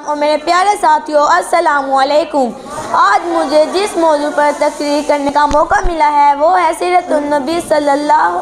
اور میرے پیارے ساتھیوں، السلام علیکم۔ آج مجھے جس موضوع پر تقریر کرنے کا موقع ملا ہے وہ ہے سیرت النبی صلی اللہ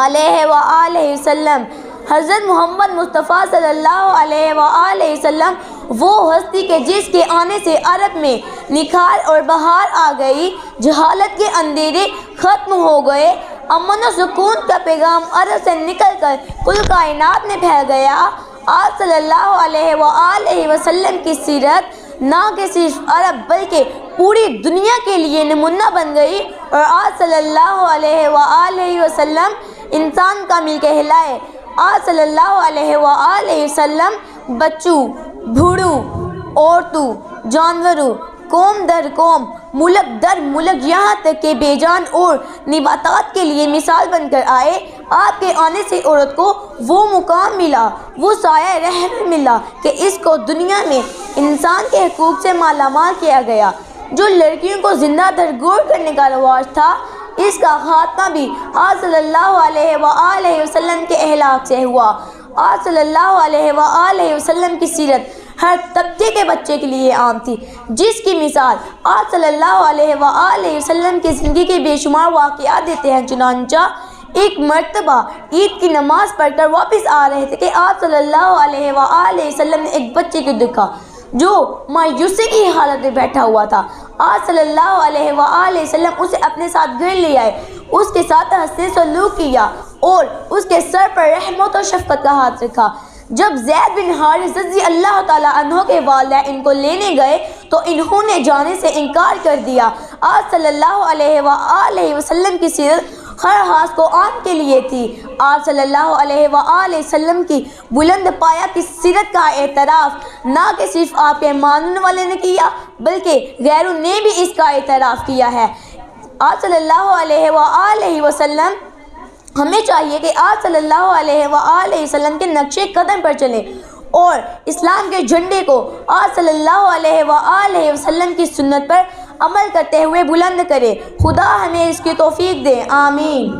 علیہ وآلہ وسلم۔ حضرت محمد مصطفیٰ صلی اللہ علیہ وآلہ وسلم وہ ہستی کہ جس کے آنے سے عرب میں نکھار اور بہار آ گئی، جہالت کے اندھیرے ختم ہو گئے، امن و سکون کا پیغام عرب سے نکل کر کل کائنات میں پھیل گیا۔ آپ صلی اللہ علیہ وآلہ وسلم کی سیرت نہ کہ صرف عرب بلکہ پوری دنیا کے لیے نمونہ بن گئی، اور آپ صلی اللہ علیہ وآلہ وسلم انسان کامل کہلائے۔ آپ صلی اللہ علیہ وآلہ وسلم بچوں، بوڑھوں، عورتوں، جانوروں، قوم در قوم، ملک در ملک، یہاں تک کہ بے جان اور نباتات کے لیے مثال بن کر آئے۔ آپ کے آنے سے عورت کو وہ مقام ملا، وہ سایہ رحم ملا کہ اس کو دنیا میں انسان کے حقوق سے مالا مال کیا گیا۔ جو لڑکیوں کو زندہ درگور کرنے کا رواج تھا، اس کا خاتمہ بھی آپ صلی اللہ علیہ وآلہ وسلم کے اخلاق سے ہوا۔ آپ صلی اللہ علیہ وآلہ وسلم کی سیرت ہر طبقے کے بچے کے لیے عام تھی، جس کی مثال آپ صلی اللہ علیہ وآلہ وسلم کی زندگی کے بے شمار واقعات دیتے ہیں۔ چنانچہ ایک مرتبہ عید کی نماز پڑھ کر واپس آ رہے تھے کہ آپ صلی اللہ علیہ وآلہ وسلم نے ایک بچے کو دیکھا جو مایوسی کی حالت میں بیٹھا ہوا تھا۔ آپ صلی اللہ علیہ وآلہ وسلم اسے اپنے ساتھ گھر لے آئے، اس کے ساتھ حسن سلوک کیا اور اس کے سر پر رحمت و شفقت کا ہاتھ رکھا۔ جب زید بن حارث رضی اللہ تعالیٰ عنہ کے والدین ان کو لینے گئے تو انہوں نے جانے سے انکار کر دیا۔ آپ صلی اللہ علیہ وآلہ وسلم کی سیرت ہر خاص کو عام کے لیے تھی۔ آپ صلی اللہ علیہ وآلہ وسلم کی بلند پایہ کی سیرت کا اعتراف نہ کہ صرف آپ کے ماننے والے نے کیا بلکہ غیروں نے بھی اس کا اعتراف کیا ہے۔ آپ صلی اللہ علیہ وآلہ وسلم ہمیں چاہیے کہ آپ صلی اللہ علیہ وآلہ وسلم کے نقشے قدم پر چلیں اور اسلام کے جھنڈے کو آپ صلی اللہ علیہ وآلہ وسلم کی سنت پر عمل کرتے ہوئے بلند کریں۔ خدا ہمیں اس کی توفیق دے، آمین۔